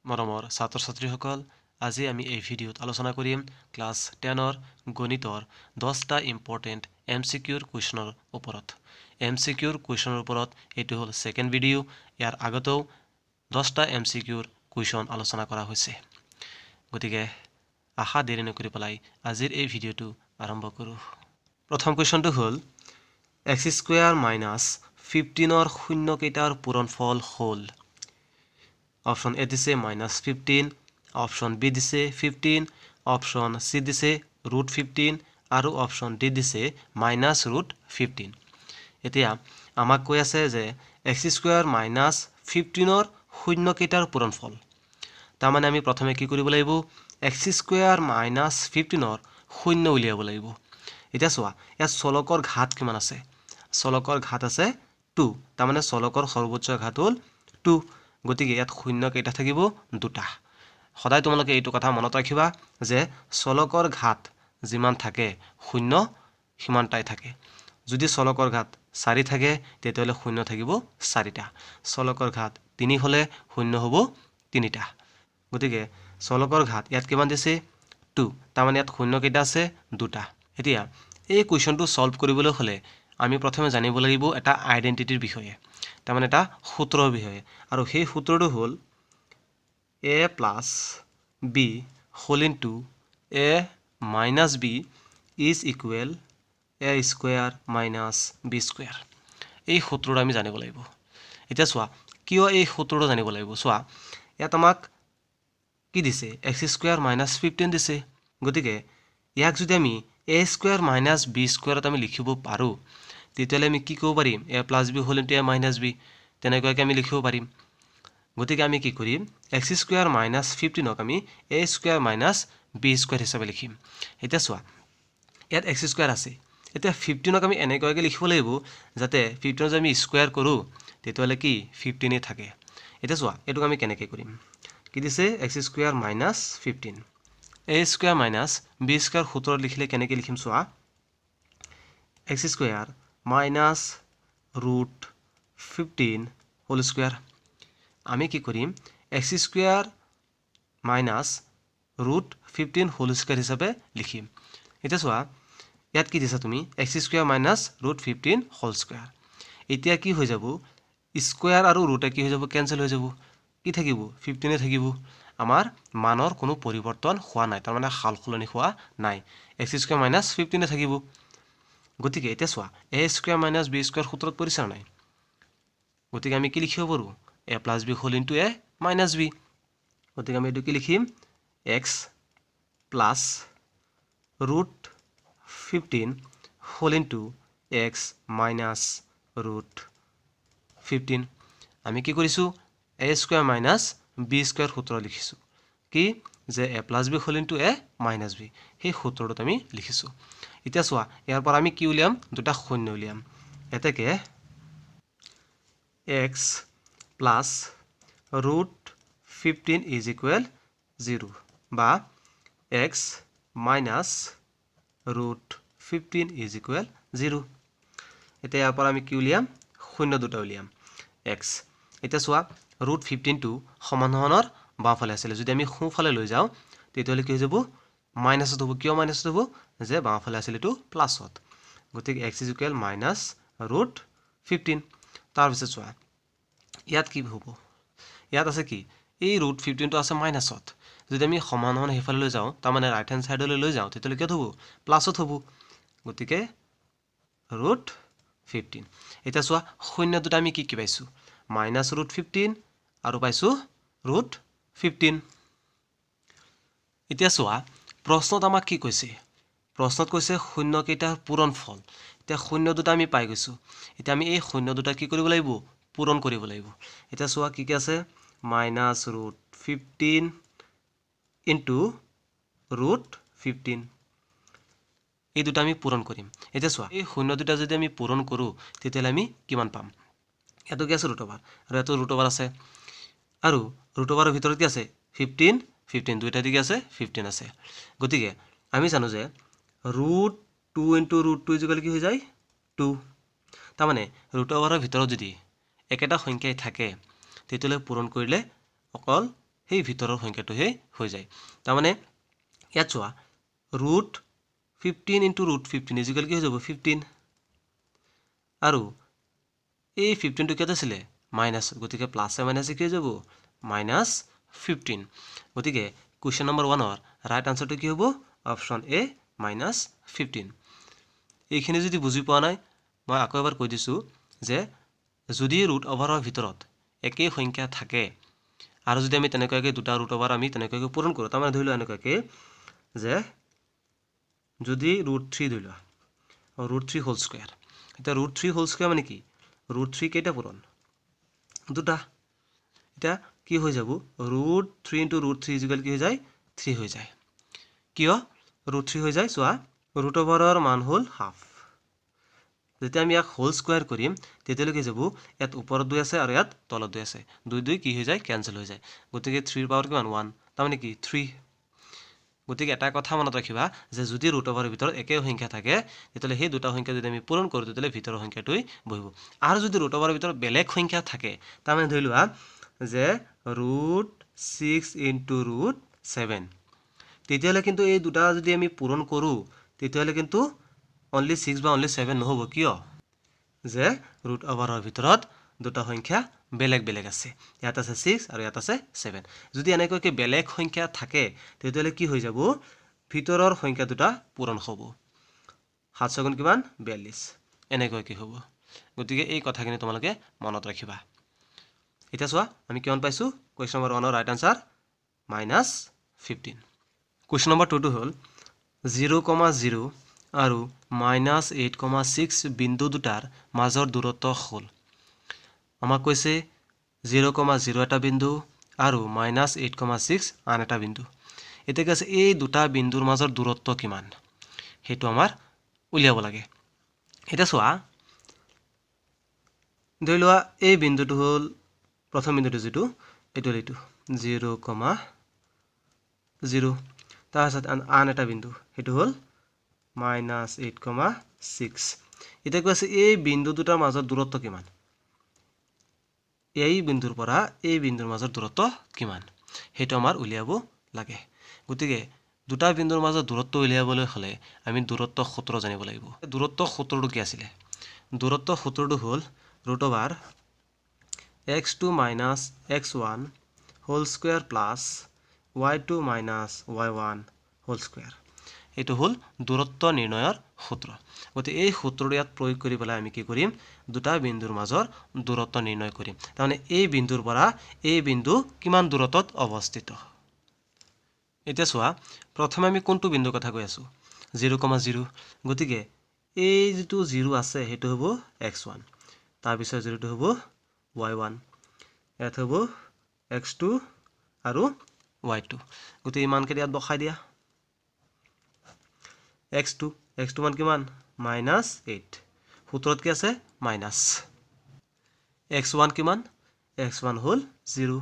মৰমৰ ছাত্ৰ ছাত্ৰীসকল, আজি আমি এই ভিডিঅ'ত আলোচনা কৰিম ক্লাছ 10ৰ গণিতৰ 10টা ইম্পৰ্টেণ্ট MCQৰ কুৱেশ্যনৰ ওপৰত। MCQৰ কুৱেশ্যনৰ ওপৰত এইটো হ'ল ছেকেণ্ড ভিডিঅ'। ইয়াৰ আগতেও 10টা MCQৰ কুৱেশ্যন আলোচনা কৰা হৈছে। গতিকে আশা দেৰি নকৰি পেলাই আজিৰ এই ভিডিঅ'টো আৰম্ভ কৰোঁ। প্ৰথম কুৱেশ্যনটো হ'ল x² - 15ৰ শূন্যকেইটাৰ পূৰণফল হ'ল। অপশ্যন এ দিছে -15, অপশ্যন বি দিছে 15, অপশ্যন চি দিছে √15 আৰু অপশ্যন ডি দিছে -√15। এতিয়া আমাক কৈ আছে যে x² - 15ৰ শূন্যকেইটাৰ পূৰণফল। তাৰমানে আমি প্ৰথমে কি কৰিব লাগিব, x² - 15ৰ শূন্য উলিয়াব লাগিব। এতিয়া চোৱা, ইয়াত চলকৰ ঘাত কিমান আছে? চলকৰ ঘাত আছে 2, তাৰমানে চলকৰ সৰ্বোচ্চ ঘাত হ'ল 2। গতিকে ইয়াত শূন্য কেইটা থাকিব? 2টা। সদায় তোমালোকে এইটো কথা মনত ৰাখিবা যে চলকৰ ঘাত যিমান থাকে শূন্য সিমানটাই থাকে। যদি চলকৰ ঘাত 4 থাকে তেতিয়াহ'লে শূন্য থাকিব 4টা। চলকৰ ঘাত 3 হ'লে শূন্য হ'ব 3টা। গতিকে চলকৰ ঘাত ইয়াত কিমান দিছে? 2, তাৰমানে ইয়াত শূন্য কেইটা আছে? 2টা। এতিয়া এই কুৱেশ্যনটো ছল্ভ কৰিবলৈ হ'লে আমি প্ৰথমে জানিব লাগিব এটা আইডেণ্টিটিৰ বিষয়ে, তাৰমানে এটা সূত্ৰৰ বিষয়ে। আৰু সেই সূত্ৰটো হ'ল a + b whole into a - b is equal a² - b²। এই সূত্ৰটো আমি জানিব লাগিব। এতিয়া চোৱা, কিয় এই সূত্ৰটো জানিব লাগিব? চোৱা, ইয়াত আমাক কি দিছে? x² - 15 দিছে। গতিকে ইয়াক যদি আমি a² - b² আমি লিখিব পাৰোঁ, তেতিয়াহ'লে আমি কি ক'ব পাৰিম? a + b whole into a - b। তেনেকুৱাকৈ আমি লিখিব পাৰিম। গতিকে আমি কি কৰিম? x² - 15ক আমি a² - b² হিচাপে লিখিম। এতিয়া চোৱা, ইয়াত x² আছে। এতিয়া 15ক আমি এনেকুৱাকৈ লিখিব লাগিব যাতে 15 যদি আমি স্কুৱেৰ কৰোঁ তেতিয়াহ'লে কি 15 থাকে। এতিয়া চোৱা, এইটোক আমি কেনেকৈ কৰিম? কি দিছে? x² - 15 a² - b² সূত্ৰত লিখিলে কেনেকৈ লিখিম? চোৱা, x² - √15 হোল স্কুৱেৰ। আমি কি কৰিম? x² - √15 হোল স্কুৱেৰ হিচাপে লিখিম। এতিয়া চোৱা, ইয়াত কি দিছা তুমি? x² - √15 whole square. এতিয়া কি হৈ যাব? স্কুৱেৰ আৰু ৰুটে কি হৈ যাব? কেঞ্চেল হৈ যাব। কি থাকিব? 15 থাকিব। আমাৰ মানৰ কোনো পৰিৱৰ্তন হোৱা নাই, তাৰমানে সাল সলনি হোৱা নাই। x² - 15 থাকিব। গতিকে এতিয়া চোৱা, a² - b² সূত্ৰত পৰিছে নাই? গতিকে আমি কি লিখিব পাৰোঁ? a + b whole into a - b। গতিকে আমি এইটো কি লিখিম? x + √15 whole into x - √15। আমি কি কৰিছোঁ? a² - b² সূত্ৰ লিখিছোঁ। কি? যে a + b whole into a - b। সেই সূত্ৰটোত আমি লিখিছোঁ। এতিয়া চোৱা, ইয়াৰ পৰা আমি কি উলিয়াম? 2টা শূন্য উলিয়াম। এতেকে x + √15 ইজ ইকুৱেল 0 বা x - √15 ইজ ইকুৱেল 0। এতিয়া ইয়াৰ পৰা আমি কি উলিয়াম? শূন্য 2টা উলিয়াম। x, এতিয়া চোৱা, √15টো সমাধানৰ বাওঁফালে আছিলে। যদি আমি সোঁফালে লৈ যাওঁ তেতিয়াহ'লে কি হৈ যাব? মাইনাছত হ'ব। কিয় মাইনাছত হ'ব? যে বাওঁফালে আছিলে এইটো প্লাছত। গতিকে x ইজ ইকুৱেল -√15। তাৰপিছত চোৱা, ইয়াত কি হ'ব? ইয়াত আছে কি? এই √15টো আছে মাইনাছত। যদি আমি সমাধান সেইফালে লৈ যাওঁ, তাৰমানে ৰাইট হেণ্ড ছাইডলৈ লৈ যাওঁ, তেতিয়াহ'লে কিয় হ'ব? প্লাছত হ'ব। গতিকে √15। এতিয়া চোৱা, শূন্য 2টা আমি কি পাইছোঁ? -√15 আৰু পাইছোঁ √15। এতিয়া চোৱা, প্ৰশ্নত আমাক কি কৈছে? প্ৰশ্নত কৈছে শূন্যকেইটাৰ পূৰণফল। এতিয়া শূন্য 2টা আমি পাই গৈছোঁ। এতিয়া আমি এই শূন্য 2টা কি কৰিব লাগিব? পূৰণ কৰিব লাগিব। এতিয়া চোৱা, কি কি আছে? -√15 ইনটু √15। এই দুটা আমি পূৰণ কৰিম। এতিয়া চোৱা, এই শূন্য 2টা যদি আমি পূৰণ কৰোঁ তেতিয়াহ'লে আমি কিমান পাম? ইয়াতো কি আছে? √, আৰু ইয়াতো √, আছে। আৰু √ৰ ভিতৰত কি আছে? 15, 15 দুইটা দিকে আছে 15 আছে। গতিকে আমি জানো যে √2 ইনটু √2 ইজ ইকুৱেল কি হৈ যায়? 2। তাৰমানে √ৰ ভিতৰত যদি একেটা সংখ্যাই থাকে তেতিয়াহ'লে পূৰণ কৰিলে অকল সেই ভিতৰৰ সংখ্যাটোহে হৈ যায় তাৰমানে ইয়াত চোৱা √15 * √15 ইকুৱেল কি হৈ যাব 15 আৰু এই 15 টো কেতে আছিল মাইনাস গতিকে প্লাস মাইনাস কি হৈ যাব -15 গতিকে কোৱেশ্চন নম্বৰ 1 ৰ ৰাইট আনসাৰটো কি হ'ব অপচন এ -15 এইখিনি যদি বুজি পোৱা নাই মই আকৌ এবাৰ কৈ দিছো যে যদি ৰুট ওভাৰৰ ভিতৰত একে সংখ্যা থাকে আৰু যদি আমি তেনেকৈ দুটা ৰুট ওভাৰ আমি তেনেকৈ পূৰণ কৰো তাৰমানে ধৰিলো এনেকৈ যে যদি √3 ধৰিলো √3 হোল স্কয়াৰ এটা √3 হোল স্কয়াৰ মানে কি √3 কেইটা পূৰণ দুটা এটা কি হৈ যাব √3 * √3 ইকুৱেল কি হৈ যায় 3 হৈ যায় কিয় √3 হৈ যায় চোৱা ৰুট ওভাৰৰ মান হল হাফ যেতিয়া আমি ইয়াক হোল স্কয়াৰ কৰিম তেতিয়ালে কি যাব ইয়াত ওপৰত 2 আছে আৰু ইয়াত তলত 2 আছে 2 2 কি হৈ যায় কেনসেল হৈ যায় গতিকে 3 ৰ পাৱাৰ কিমান 1 তাৰমানে কি 3 গতিকে এটা কথা মনত ৰাখিবা যে যদি ৰুট ওভাৰৰ ভিতৰত একে সংখ্যা থাকে তেতিয়ালে সেই দুটা সংখ্যা যদি আমি পূৰণ কৰো তেতিয়ালে ভিতৰৰ সংখ্যাটোই বহিব আৰু যদি ৰুট ওভাৰৰ ভিতৰত বেলেগ সংখ্যা থাকে তাৰমানে ধৰি লোৱা যে √6 * √7 তেতিয়ালে কিন্তু এই দুটা যদি আমি পূৰণ কৰো তেতিয়ালে কিন্তু only 6 বা only 7 নহব কিয় যে ৰুট ওভাৰৰ ভিতৰত দুটা সংখ্যা বেলেগ বেলেগ আছে ইয়াত আছে 6 আৰু ইয়াত আছে 7 যদি এনেকৈ কি বেলেগ সংখ্যা থাকে তেতিয়ালে কি হৈ যাব ভিতৰৰ সংখ্যা দুটা পূৰণ হ'ব 7 গুণ কিমান 42 এনেকৈ কি হ'ব গতিকে এই কথাখিনি তোমালোকে মনত ৰাখিবা এটা চোৱা আমি কিমান পাইছো কোৱেশ্চন নম্বৰ 1 ৰ ৰাইট আনসাৰ -15 কোৱেশ্চন নম্বৰ 2 টো হ'ল 0,0 আৰু -8,6 বিন্দু দুটাৰ মাজৰ দূৰত্ব হ'ল আমাক কৈছে 0,0 এটা বিন্দু আৰু -8,6 আন এটা বিন্দু এতিয়া কৈছে এই দুটা বিন্দুৰ মাজৰ দূৰত্ব কিমান হেতু আমাৰ উলিয়াব লাগে এটা চোৱা ধৰি লোৱা এই বিন্দুটো হ'ল প্ৰথম বিন্দুটো যেটো এটো 0,0 তাৰপিছত আন এটা বিন্দু হেতু হ'ল -8,6 এতিয়া কৈছে এই বিন্দু দুটাৰ মাজৰ দূৰত্ব কিমান এই বিন্দুৰ পৰা এই বিন্দুৰ মাজৰ দূৰত্ব কিমান হেতু আমাৰ উলিয়াব লাগে গতিকে দুটা বিন্দুৰ মাজৰ দূৰত্ব উলিয়াবলৈ হলে আমি দূৰত্ব সূত্ৰ জানিব লাগিব দূৰত্ব সূত্ৰটো কি আছিল দূৰত্ব সূত্ৰটো হ'ল x2 - x1 whole square plus y2 - y1 whole square এটো হল দূৰত্ব নিৰ্ণয়ৰ সূত্ৰ গতি এই সূত্ৰটো ইয়াত প্ৰয়োগ কৰি পেলাই আমি কি কৰিম দুটা বিন্দুৰ মাজৰ দূৰত্ব নিৰ্ণয় কৰিম তাৰমানে এই বিন্দুৰ পৰা এই বিন্দু কিমান দূৰত্বত অৱস্থিত এতিয়া চোৱা প্ৰথমে আমি কোনটো বিন্দুৰ কথা কৈ আছো 0,0 গতিকে এই যেটো 0 আছে হেতু হ'ব x1 তাৰ পিছত 0 টো হ'ব y1 ইয়াত হ'ব x2 আৰু y2 গতি ইমান কে ইয়াত বহাই দিয়া x2 মান কিমান -8 সূত্ৰত কি আছে মাইনাস x1 কিমান x1 হ'ল 0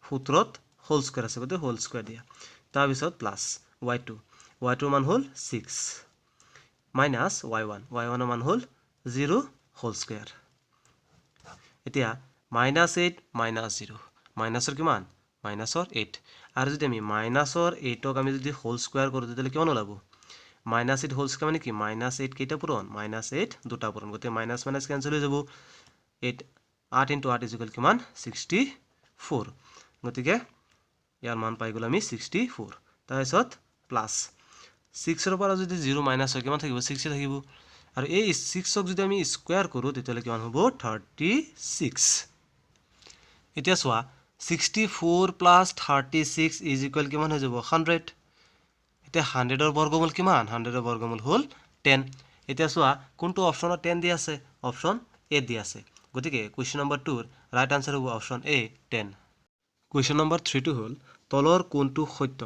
সূত্ৰত হোল স্কয়াৰ আছে গতে হোল স্কয়াৰ দিয়া তাৰ পিছত প্লাস y2 মান হ'ল 6 মাইনাস y1 ৰ মান হ'ল 0 হোল স্কয়াৰ এতিয়া -8 - 0 মাইনাসৰ কিমান মাইনাসৰ 8 আৰু যদি আমি মাইনাসৰ 8 ক আমি যদি হোল স্কয়াৰ কৰো তেতিয়ালে কিমান ওলাব -8 হোল স্কয়াৰ মানে কি -8 কেইটা পূৰণ -8 দুটা পূৰণ গতে মাইনাস মাইনাস কেনসেল হৈ যাব 8 * 8 = কিমান 64 গতিকে ইয়াৰ মান পাই গল আমি 64 তাৰপিছত প্লাস 6 ৰ পৰা যদি 0 মাইনাস হয় কিমান থাকিব 6 থাকিব আৰু এই 6 ক যদি আমি স্কয়াৰ কৰো তেতিয়ালে কিমান হ'ব 36 এতিয়া চোৱা 64 + 36 = কিমান হৈ যাব 100 এতিয়া 100 ৰ বৰ্গমূল কিমান 100 ৰ বৰ্গমূল হ'ল 10 এতিয়া চোৱা কোনটো অপচনত 10 দি আছে অপচন এ দি আছে গতিকে কোৱেশ্চন নম্বৰ 2 ৰ ৰাইট আনসাৰ হ'ব অপচন এ 10 কোৱেশ্চন নম্বৰ 3 টো হ'ল তলৰ কোনটো সত্য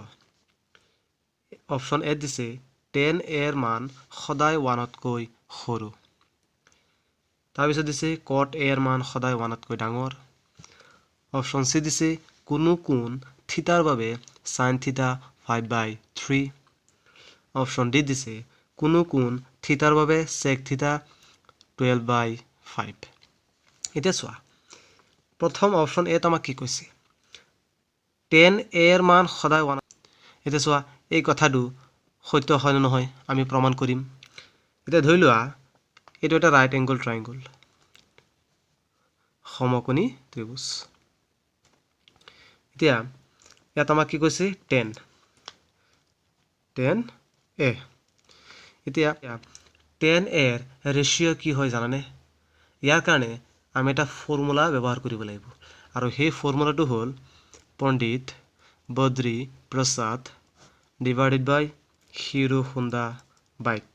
অপচন এ দিছে 10 এৰ মান সদায় 1 তকৈ সৰু তাৰ পিছত দিছে cot a এৰ মান সদায় 1 তকৈ ডাঙৰ অপচন সি দিছে কোনো কোণ থিতাৰ বাবে sin থিতা 5/3 অপচন ডি দিছে কোনো কোণ থিতাৰ বাবে sec থিতা 12/5 এতিয়া চোৱা প্ৰথম অপচন এ আমাক কি কৈছে 10a এৰ মান সদায় 1 এটা চোৱা এই কথাটো সত্য হয় না নহয় আমি প্ৰমাণ কৰিম এটা ধৰি লোৱা এটো এটা ৰাইট এংগল ট্ৰায়াঙ্গল সমকোণী ত্ৰিভুজ এতিয়া ইয়াত আমাক কি কৈছে 10a এতিয়া 10a এৰ ৰেশিও কি হয় জানানে ইয়াৰ কাৰণে আমি এটা ফৰ্মুলা ব্যৱহাৰ কৰিব লাগিব আৰু সেই ফৰ্মুলাটো হ'ল পণ্ডিত বদ্ৰী প্ৰসাদ ডিভাইডেড বাই হিৰো হোণ্ডা বাইক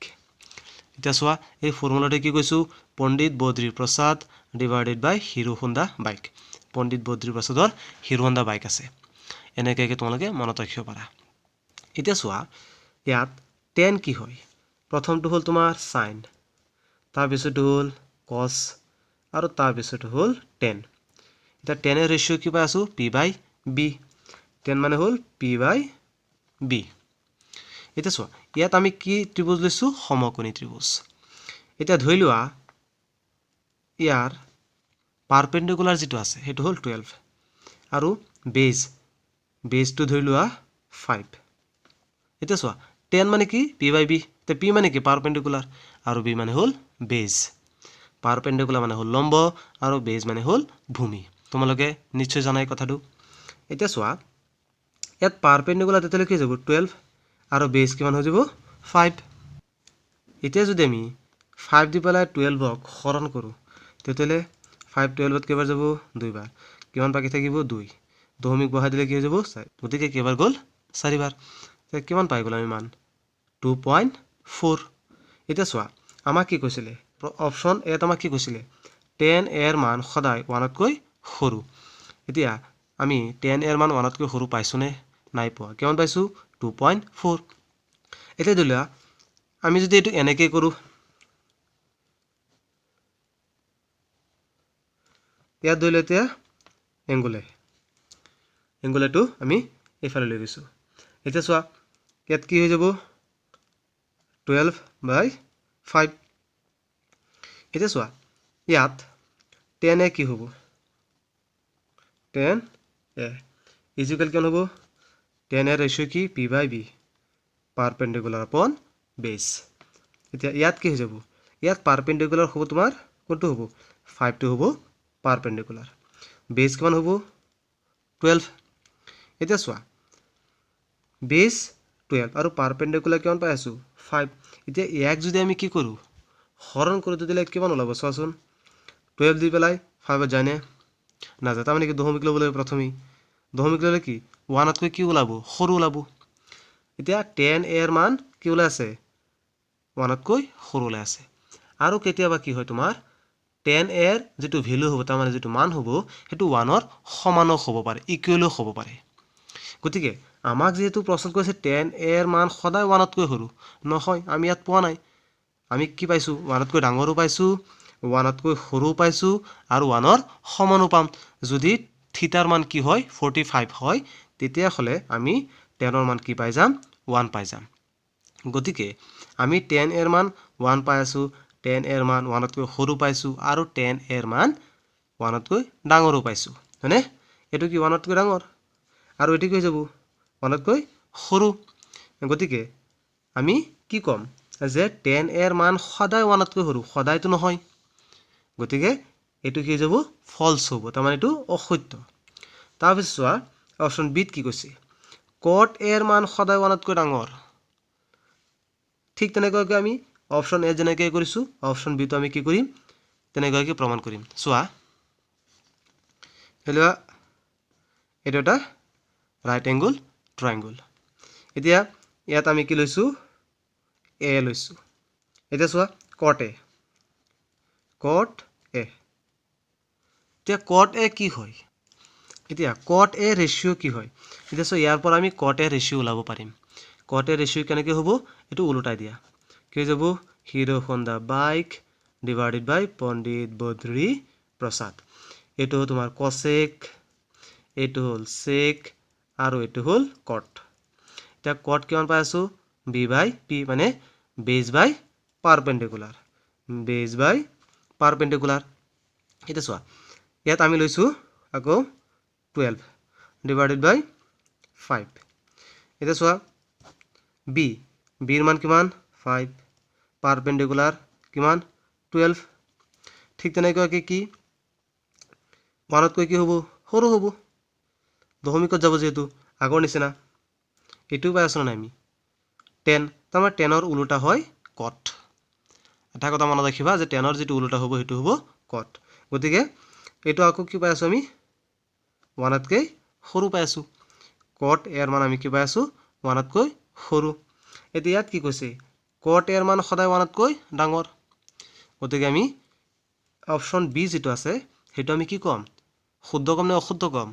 এতিয়া চোৱা এই ফৰ্মুলাটো কি কৈছো পণ্ডিত বদ্ৰী প্ৰসাদ ডিভাইডেড বাই হিৰো হোণ্ডা বাইক পণ্ডিত বদ্ৰী প্ৰসাদৰ হিৰো হোণ্ডা বাইক আছে এনেকৈ তোমালোকে মনত ৰাখিব পাৰা এতিয়া চোৱা ইয়াত 10 কি হয় প্ৰথমটো হ'ল তোমাৰ sin তাৰ পিছতো হ'ল cos আৰু তাৰ পিছতো হ'ল tan এটা 10 এর রেশিও কি পাই আছো p/b 10 মানে হ'ল p/b এটা চোৱা ইয়াত আমি কি ত্ৰিভুজ লৈছো সমকোণী ত্ৰিভুজ এটা ধৰি লোৱা ইয়াৰ পাৰপেন্ডিকুলাৰ যেটো আছে হেতু হ'ল 12 আৰু বেজটো ধৰি লোৱা 5 এটা চোৱা 10 মানে কি p/b তে p মানে কি পাৰপেন্ডিকুলাৰ আৰু b মানে হ'ল বেজ পাৰপেন্ডিকুলাৰ মানে হ'ল লম্ব আৰু বেজ মানে হ'ল ভূমি তোমালোকে নিশ্চয় জানাই কথাটো এটা চোৱা ইয়াত পাৰপেন্ডিকুলাৰ তেতিয়ালে কি যাব 12 আৰু বেজ কিমান হৈ যাব 5 এতিয়া যদি আমি 5 দি পেলাই 12 ক হৰণ কৰো তেতিয়ালে 5 12 ত কেবাৰ যাব দুইবাৰ কিমান বাকি থাকিব 2 দশমিক বহাই দিলে কি হৈ যাব 4 গতিকে কেবাৰ গল 4 বাৰ তে কিমান পাই গল আমি মান 2.4 এটা চোৱা আমাক কি কৈছিলে অপচন এ আমাক কি কৈছিলে 10 এৰ মান সদায় 1 তকৈ সৰু এতিয়া আমি 10 এৰ মান 1 তকৈ সৰু পাইছোনে নাই পোৱা কিমান পাইছো 2.4 এতিয়া দিলা আমি যদি এটো এনেকৈ কৰো ইয়াত দিলে এতিয়া এংগুলেটো আমি এফালে লৈ গৈছো এতিয়া চোৱা ইয়াত কি হৈ যাব 12/5 এতিয়া চোৱা ইয়াত 10 এ কি হ'ব 10 এ ইকুয়াল কিমান হ'ব 10 এর রেশিও কি p/b পারপেন্ডিকুলার আপন বেস এতিয়া ইয়াত কি হৈ যাব ইয়াত পারপেন্ডিকুলার হ'ব তোমাৰ কোনটো হ'ব 5 টো হ'ব পাৰপেন্ডিকুলাৰ বেস কিমান হ'ব 12 এতিয়া চোৱা বেস 12 আৰু পাৰপেন্ডিকুলাৰ কিমান পাই আছো 5 এতিয়া ইয়াক যদি আমি কি কৰো হৰণ কৰি দিলে কিমান ওলাব চোৱাচোন 12 দি পেলাই 5 জানে না যা তাৰ মানে কি দশমিক লব লাগিব প্ৰথমে দশমিক ললে কি 1 তকৈ কি ওলাব সৰু ওলাব এতিয়া 10 এৰ মান কি ওলাই আছে 1 তকৈ সৰু ওলাই আছে আৰু কেতিয়াবা কি হয় তোমাৰ 10 এৰ যেটো ভ্যালু হ'ব তাৰ মানে যেটো মান হ'ব হেতু 1 ৰ সমানো হ'ব পাৰে ইকুৱেলো হ'ব পাৰে গতিকে আমাক যেহেতু প্ৰশ্ন কৰিছে 10 এৰ মান সদায় 1 তকৈ সৰু নহয় আমি ইয়াত পোৱা নাই আমি কি পাইছো 1 তকৈ ডাঙৰো পাইছো 1 তকৈ সৰু পাইছো আৰু 1 ৰ সমানো পাম যদি থিটাৰ মান কি হয় 45 হয় তেতিয়া হলে আমি 10 ৰ মান কি পাই যাম 1 পাই যাম গতিকে আমি 10 এর মান 1 পাই আছো 10 এর মান 1 তকৈ সৰু পাইছো আৰু 10 এৰ মান 1 তকৈ ডাঙৰো পাইছো হয়নে এটো কি 1 তকৈ ডাঙৰ আৰু এটো কি হৈ যাব 1 তকৈ সৰু গতিকে আমি কি কম যে 10 এৰ মান সদায় 1 তকৈ সৰু সদায়টো নহয় গতিকে এটো কি যাব ফলস হ'ব তাৰ মানে এটো অসত্য তাৰ পিছত চোৱা অপচন বি কি কৈছে cot এৰ মান সদায় 1 তকৈ ডাঙৰ ঠিক তেনেকৈ আমি অপচন এ যেনেকৈ কৰিছো অপচন বি তো আমি কি কৰিম তেনেকৈ প্ৰমাণ কৰিম চোৱা হেলোৱা এটো এটা ৰাইট এংগল ট্ৰায়াঙ্গল এতিয়া ইয়াত আমি কি লৈছো এ লৈছো এতিয়া চোৱা cot এ এতিয়া cot এ কি হয় এতিয়া cot এ ৰেশিও কি হয় এতিয়া সো ইয়াৰ পৰা আমি cot এ ৰেশিও ওলাব পাৰিম cot এ ৰেশিও কেনেকৈ হ'ব এটো উল্টাই দিয়া কি যাব হিৰো হোণ্ডা বাইক ডিভাইডেড বাই পণ্ডিত বদ্ৰী প্ৰসাদ এটো তোমাৰ cosec এটো হল sec আৰু এটো হল cot এতিয়া cot কিমান পাই আছো b/p মানে বেজ বাই পারপেন্ডিকুলার এটা চোৱা ইয়াত আমি লৈছো আকৌ 12 ডিভাইডেড বাই 5 এটা চোৱা বি বিৰ মান কিমান 5 পাৰপেন্ডিকুলাৰ কিমান 12 ঠিক তেনেকৈ কি 1 কৈ কি হ'ব সৰু হ'ব দশমিকত যাব যেহেতু আগৰ নিচিনা এটো পাই আছো না আমি 10 তাৰমানে 10 ৰ উল্টা হয় কট এটা কথা মনত ৰাখিবা যে 10 ৰ যেটো উল্টা হ'ব হেতু হ'ব কট গতিকে এটো আকৌ কি পাই আছো আমি 1 তকৈ সৰু পাই আছো কট এৰ মান আমি কি পাই আছো 1 তকৈ সৰু এতিয়া ইয়াত কি কৈছে কট এৰ মান সদায় 1 তকৈ ডাঙৰ গতিকে আমি অপচন বি যেটো আছে হেতু আমি কি কম শুদ্ধ কম নে অশুদ্ধ কম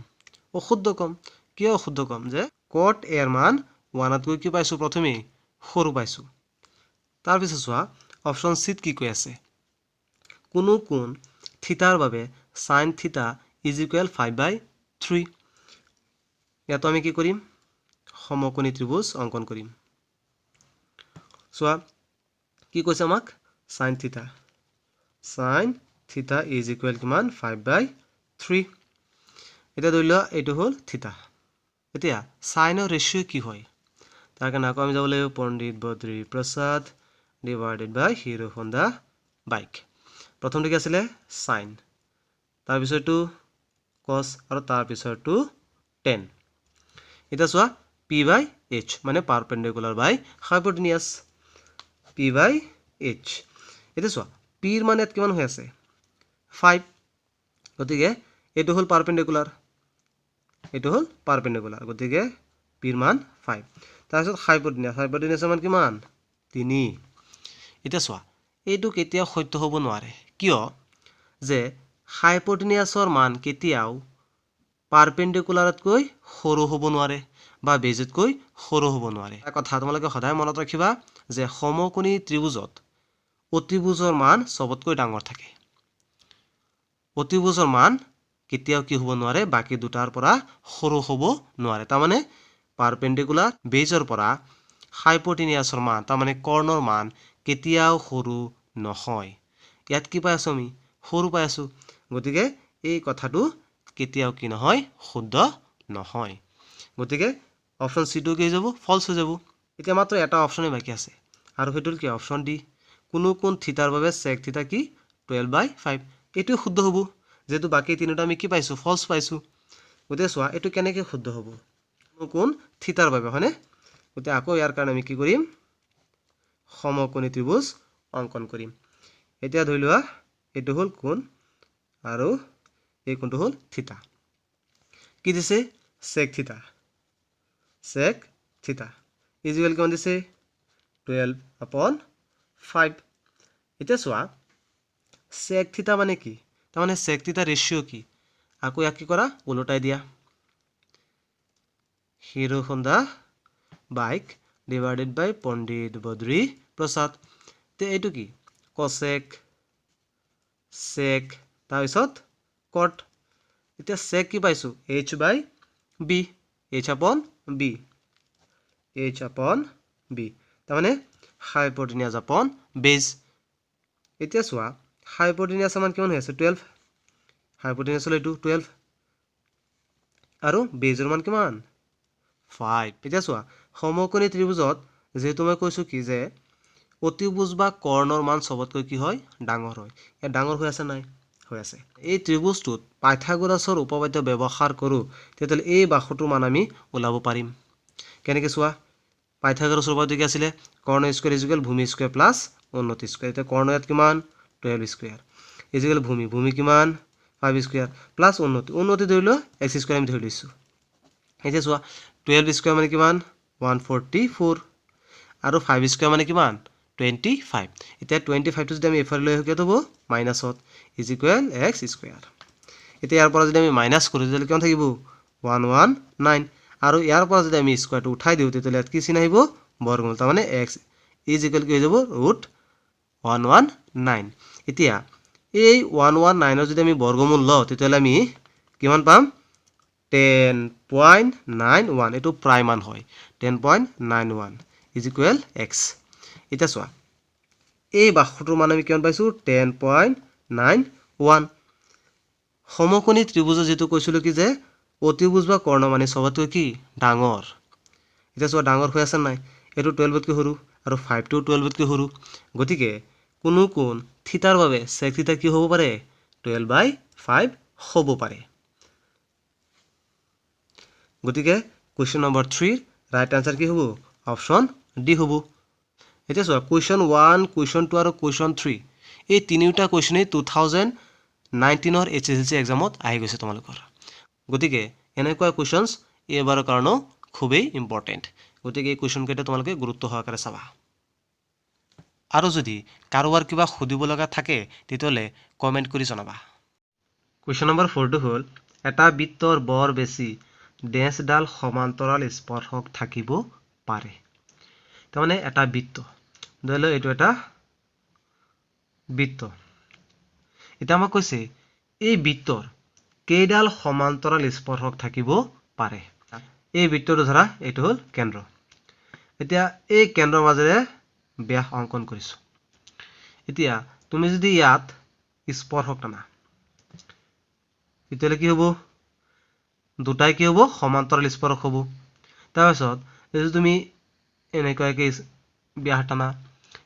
অশুদ্ধ কম কিয় অশুদ্ধ কম যে কট এৰ মান 1 তকৈ কি পাইছো প্ৰথমে সৰু পাইছো তাৰ পিছত চোৱা অপচন সি কি কৈ আছে কোনো কোণ থিতাৰ বাবে sin থিতা = 5/3 ইয়াত আমি কি কৰিম সমকোণী ত্ৰিভুজ অঙ্কন কৰিম চোৱা কি কৈছে আমাক sin থিতা = কিমান 5/3 এটা ধৰি লোৱা এটো হল থিতা এতিয়া sin ৰ ৰেশিও কি হয় তাৰ কাৰণে আকৌ আমি যাব লাগিব পণ্ডিত বদ্ৰী প্ৰসাদ / হিৰো হোণ্ডা বাইক প্ৰথমটো কি আছিল sin তাৰ পিছৰটো cos আৰু তাৰ পিছৰটো tan এটা চোৱা p/h মানে পাৰপেন্ডিকুলাৰ বাই হাইপোটেনিয়াস p/h এটা চোৱা p ৰ মান ইয়াত কিমান হৈ আছে 5 গতিকে এটো হল পাৰপেন্ডিকুলাৰ গতিকে p ৰ মান 5 তাৰপিছত হাইপোটেনিয়াসৰ মান কিমান 3 এটা চোৱা এইটো কেতিয়াও সত্য হ'ব নোৱাৰে কিয় যে হাইপোটেনিয়াসৰ মান কেতিয়াও পাৰপেন্ডিকুলাৰতকৈ সৰু হ'ব নোৱাৰে বা বেজতকৈ সৰু হ'ব নোৱাৰে এটা কথা তোমালোকে সদায় মনত ৰাখিবা যে সমকোণী ত্ৰিভুজত অতিভুজৰ মান সবতকৈ ডাঙৰ থাকে অতিভুজৰ মান কেতিয়াও কি হ'ব নোৱাৰে বাকি দুটাৰ পৰা সৰু হ'ব নোৱাৰে তাৰ মানে পাৰপেন্ডিকুলাৰ বেজৰ পৰা হাইপোটেনিয়াসৰ মান তাৰ মানে কৰ্ণৰ মান কেতিয়াও সৰু নহয় ইয়াত কি পাই আছো আমি সৰু পাই আছো গতিকে এই কথাটো কেতিয়াও কি নহয় শুদ্ধ নহয় গতিকে অপচন সি টো কি যাব ফলস হৈ যাব এতিয়া মাত্ৰ এটা অপচনে বাকি আছে আৰু হেতুৰ কি অপচন ডি কোনো কোণ থিতাৰ বাবে sec থিতা কি 12/5 এটো শুদ্ধ হ'ব যেটো বাকি তিনিটা আমি কি পাইছো ফলস পাইছো গতিকে চোৱা এটো কেনেকৈ শুদ্ধ হ'ব কোনো কোণ থিতাৰ বাবে হয়নে গতিকে আকৌ ইয়াৰ কাৰণে আমি কি কৰিম সমকোণী ত্ৰিভুজ অঙ্কন কৰিম এতিয়া ধৰি লোৱা এটো হল কোণ আৰু এই কোণটো হল থিতা কি দিছে sec থিতা ইকুয়াল কিমান দিছে 12/5 এতিয়া চোৱা sec থিতা মানে কি তাৰ মানে sec থিতা ৰেশিও কি আকৌ ইয়াক কি কৰা উলটাই দিয়া হিৰো হোণ্ডা বাইক / পণ্ডিত বদ্ৰী প্ৰসাদ তে এইটো কি cosec sec তাৰ পিছত cot এতিয়া sec কি পাইছো h/b h/b তাৰ মানে হাইপোটেনিয়াস আপন বেজ এতিয়া চোৱা হাইপোটেনিয়াসৰ মান কিমান হৈ আছে 12 হাইপোটেনিয়াসৰ এইটো 12 আৰু বেজৰ মান কিমান 5 এতিয়া চোৱা সমকোণী ত্ৰিভুজত যেহেতু মই কৈছো কি যে অতিভুজ বা কৰ্ণৰ মান সবতকৈ কি হয় ডাঙৰ হয় এ ডাঙৰ হৈ আছে নাই হৈ আছে এই ত্ৰিভুজটোত পাইথাগোৰাছৰ উপপাদ্য ব্যৱহাৰ কৰো তেতিয়ালে এই বাহুটোৰ মান আমি ওলাব পাৰিম কেনেকৈ চোৱা পাইথাগোৰাছৰ উপপাদ্য কি আছিল কৰ্ণ স্কয়াৰ ভূমি স্কয়াৰ প্লাস উন্নতি স্কয়াৰ এটা কৰ্ণ ইয়াত কিমান 12 স্কয়াৰ ভূমি কিমান 5 স্কয়াৰ প্লাস উন্নতি ধৰি ল x স্কয়াৰ আমি ধৰি লৈছো এতিয়া চোৱা 12 স্কয়াৰ মানে কিমান 144 আৰু 5 স্কয়াৰ মানে কিমান 25 এতিয়া 25 টো যদি আমি এফালে লৈ হকে হ'ব মাইনাসত x স্কয়াৰ এতিয়া ইয়াৰ পৰা যদি আমি মাইনাস কৰো তেতিয়ালে কিমান থাকিব 119 আৰু ইয়াৰ পৰা যদি আমি স্কয়াৰটো উঠাই দিও তেতিয়ালে কি চিন আহিব বৰ্গমূল তাৰ মানে x কি হৈ যাব √119 এতিয়া এই 119 ৰ যদি আমি বৰ্গমূল লও তেতিয়ালে আমি কিমান পাম 10.91 এটো প্ৰাইম মান হয় 10.91 x এটা চোৱা এই বাহুটোৰ মান আমি কিমান পাইছো 10.91 সমকোণী ত্ৰিভুজ যেটো কৈছিলো কি যে অতিভুজ বা কৰ্ণমানি সবতকৈ কি ডাঙৰ এতিয়া চোৱা ডাঙৰ হৈ আছে নাই এইটো 12তকৈ সৰু আৰু 5 টো 12তকৈ সৰু গতিকে কোনো কোণ থিতাৰ বাবে sec থিতা কি হ'ব পাৰে 12/5 হ'ব পাৰে গতিকে কোৱেশ্চন নম্বৰ 3 ৰাইট আনসাৰ কি হ'ব অপচন ডি হ'ব এতিয়া চোৱা কোৱেশ্চন 1 কোৱেশ্চন 2 আৰু কোৱেশ্চন 3 এই তিনিটা কোৱেশ্চনে 2019 ৰ HSLC এক্সামত আহি গৈছে তোমালোকৰ গতিকে এনেকুৱা কোৱেশ্চনছ এবাৰৰ কাৰণে খুবেই ইম্পৰ্টেন্ট গতিকে এই কোৱেশ্চন কেইটা তোমালোকে গুৰুত্ব সহকাৰে চাবা আৰু যদি কাৰোবাৰ কিবা খুদিব লগা থাকে তেতিয়ালে কমেন্ট কৰি জনাবা কোৱেশ্চন নম্বৰ 4 টো হ'ল এটা বৃত্তৰ বৰ বেছি ডেছডাল সমান্তৰাল স্পৰ্শক থাকিব পাৰে তাৰমানে এটা বৃত্ত ধৰি লও এইটো এটা বৃত্ত এটা আমাক কৈছে এই বৃত্তৰ কেইডাল সমান্তৰাল স্পৰ্শক থাকিব পাৰে এই বৃত্তটো ধৰা এইটো হ'ল কেন্দ্ৰ এতিয়া এই কেন্দ্ৰৰ মাজেৰে ব্যাস অঙ্কন কৰিছো এতিয়া তুমি যদি ইয়াত স্পৰ্শক টানা তেতিয়ালে কি হ'ব দুটাই কি হ'ব সমান্তৰাল স্পৰ্শক হ'ব তাৰ পাছত যদি তুমি এনেকুৱাকে ব্যাস টানা